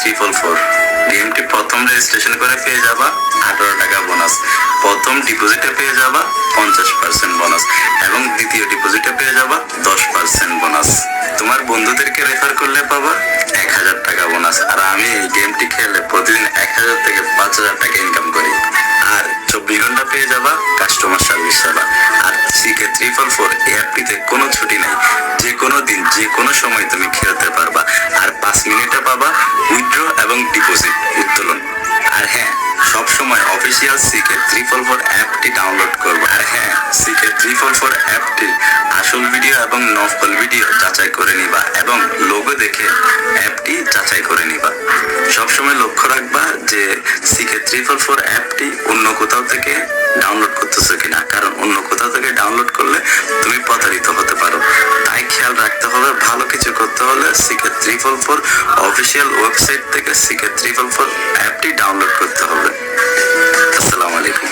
344 গেমটি প্রথম রেজিস্ট্রেশন করে পেয়ে যাবা 18 টাকা বোনাস, প্রথম ডিপোজিটে পেয়ে যাবা 50% বোনাস এবং দ্বিতীয় ডিপোজিটে পেয়ে যাবা 10% বোনাস। তোমার বন্ধুদেরকে রেফার করলে পাবা 1000 টাকা বোনাস। আর আমি এই গেমটি খেলে প্রতিদিন 1000 থেকে 5000 টাকা ইনকাম করি। আর 24 ঘন্টা পেয়ে যাবা কাস্টমার সার্ভিস সেবা। আর CK344 এই অ্যাপটিতে কোনো ছুটি নাই, যে কোনো দিন যে কোনো সময় তুমি খেলতে পারবা। আর 5 মিনিটে পাবা উইথড্র এবং ডিপোজিট উত্তোলন। আর হ্যাঁ, সবসময় অফিসিয়াল CK344 অ্যাপটি ডাউনলোড করবো। আর হ্যাঁ, CK344 অ্যাপটির আসল ভিডিও এবং নকল ভিডিও যাচাই করে নিবা এবং লোগো দেখে অ্যাপটি যাচাই করে নিবা। সবসময় লক্ষ্য রাখবা যে CK344 অ্যাপটি অন্য কোথাও থেকে ডাউনলোড করতেছো কিনা, কারণ অন্য কোথাও থেকে ডাউনলোড করলে তুমি প্রতারিত হতে পারো। তাই খেয়াল রাখতে হবে, ভালো কিছু করতে হলে CK344 অফিসিয়াল ওয়েবসাইট থেকে CK344 অ্যাপটি ডাউনলোড করতে হবে। আসসালামু আলাইকুম।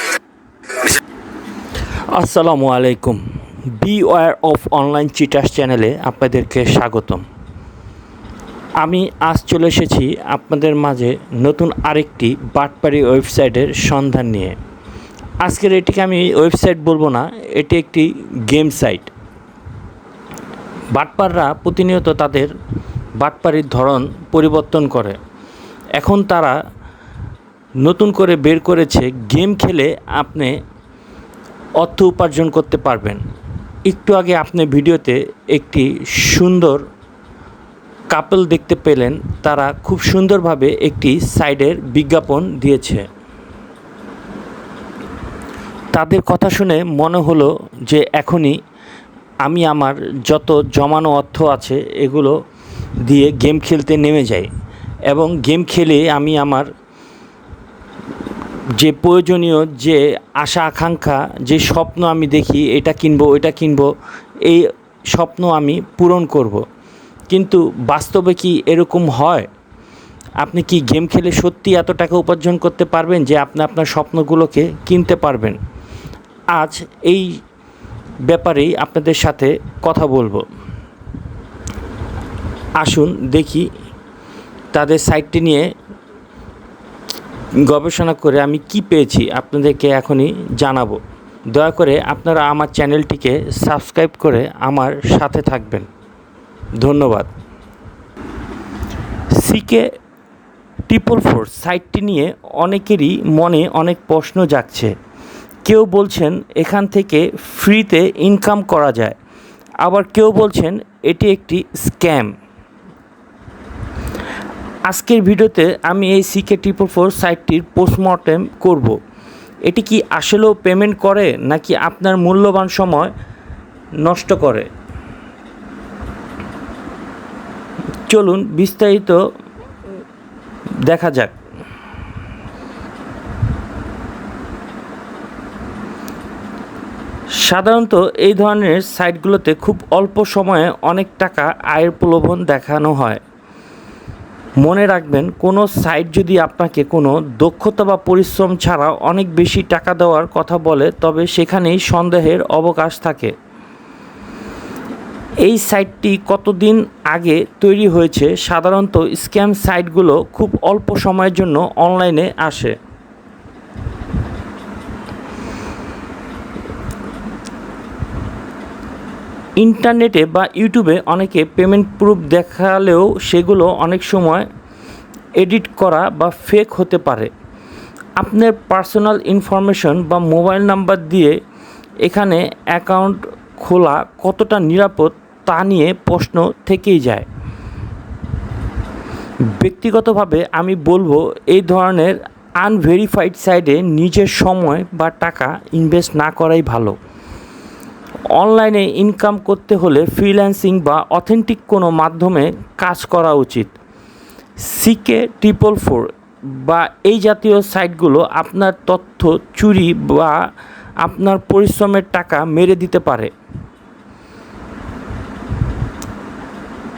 আসসালামু আলাইকুম। বিওয়্যার অফ অনলাইন চিটার্স চ্যানেলে আপনাদেরকে স্বাগতম। আমি আজ চলে এসেছি আপনাদের মাঝে নতুন আরেকটি বাটপাড়ি ওয়েবসাইটের সন্ধান নিয়ে। আজকের এটিকে আমি ওয়েবসাইট বলবো না, এটি একটি গেম সাইট। বাটপাররা প্রতিনিয়ত তাদের বাটপাড়ির ধরন পরিবর্তন করে। এখন তারা নতুন করে বের করেছে গেম খেলে আপনি অর্থ উপার্জন করতে পারবেন। একটু আগে আপনি ভিডিওতে একটি সুন্দর কাপল দেখতে পেলেন, তারা খুব সুন্দরভাবে একটি সাইডের বিজ্ঞাপন দিয়েছে। তাদের কথা শুনে মনে হলো যে এখনই আমি আমার যত জমানো অর্থ আছে এগুলো দিয়ে গেম খেলতে নেমে যাই এবং গেম খেলে আমি আমার যে প্রয়োজনীয় যে আশা আকাঙ্ক্ষা, যে স্বপ্ন আমি দেখি এটা কিনবো ওইটা কিনবো, এই স্বপ্ন আমি পূরণ করব। কিন্তু বাস্তবে কি এরকম হয়? আপনি কি গেম খেলে সত্যি এত টাকা উপার্জন করতে পারবেন যে আপনি আপনার স্বপ্নগুলোকে কিনতে পারবেন? আজ এই ব্যাপারেই আপনাদের সাথে কথা বলবো। আসুন দেখি তাদের সাইটটি নিয়ে গবেষণা করে আমি কি পেয়েছি আপনাদেরকে এখনই জানাবো। দয়া করে আপনারা আমার চ্যানেলটিকে সাবস্ক্রাইব করে আমার সাথে থাকবেন। ধন্যবাদ। CK344 সাইটটি নিয়ে অনেকেরই মনে অনেক প্রশ্ন জাগছে। কেউ বলছেন এখান থেকে ফ্রিতে ইনকাম করা যায়, আবার কেউ বলছেন এটি একটি স্ক্যাম। আজকের ভিডিওতে আমি এই CK344 সাইটটির পোস্টমর্টেম করব। এটি কি আসলেও পেমেন্ট করে নাকি আপনার মূল্যবান সময় নষ্ট করে? চলুন বিস্তারিত দেখা যাক। সাধারণত এই ধরনের সাইটগুলোতে খুব অল্প সময়ে অনেক টাকা আয়ের প্রলোভন দেখানো হয়। মনে রাখবেন, কোনো সাইট যদি আপনাকে কোনো দক্ষতা বা পরিশ্রম ছাড়া অনেক বেশি টাকা দেওয়ার কথা বলে, তবে সেখানেই সন্দেহের অবকাশ থাকে। এই সাইটটি কতদিন আগে তৈরি হয়েছে? সাধারণত স্ক্যাম সাইটগুলো খুব অল্প সময়ের জন্য অনলাইনে আসে। ইন্টারনেটে বা ইউটিউবে অনেকে পেমেন্ট প্রুফ দেখালেও সেগুলো অনেক সময় এডিট করা বা ফেক হতে পারে। আপনার পার্সোনাল ইনফরমেশন বা মোবাইল নাম্বার দিয়ে এখানে অ্যাকাউন্ট খোলা কতটা নিরাপদ তা নিয়ে প্রশ্ন থেকেই যায়। ব্যক্তিগতভাবে আমি বলবো, এই ধরনের আনভেরিফাইড সাইটে নিজের সময় বা টাকা ইনভেস্ট না করাই ভালো। অনলাইনে ইনকাম করতে হলে ফ্রিল্যান্সিং বা অথেন্টিক কোনো মাধ্যমে কাজ করা উচিত। CK344 বা এই জাতীয় সাইটগুলো আপনার তথ্য চুরি বা আপনার পরিশ্রমের টাকা মেরে দিতে পারে।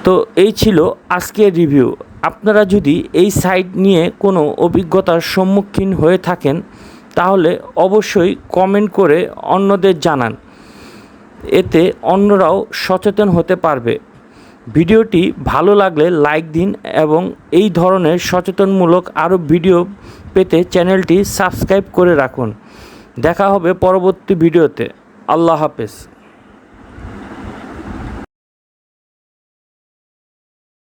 তো এই ছিল আজকের রিভিউ। আপনারা যদি এই সাইট নিয়ে কোনো অভিজ্ঞতার সম্মুখীন হয়ে থাকেন তাহলে অবশ্যই কমেন্ট করে অন্যদের জানান, এতে অন্যরাও সচেতন হতে পারবে। ভিডিওটি ভালো লাগলে লাইক দিন এবং এই ধরনের সচেতনমূলক আরও ভিডিও পেতে চ্যানেলটি সাবস্ক্রাইব করে রাখুন। দেখা হবে পরবর্তী ভিডিওতে। আল্লাহ হাফেজ।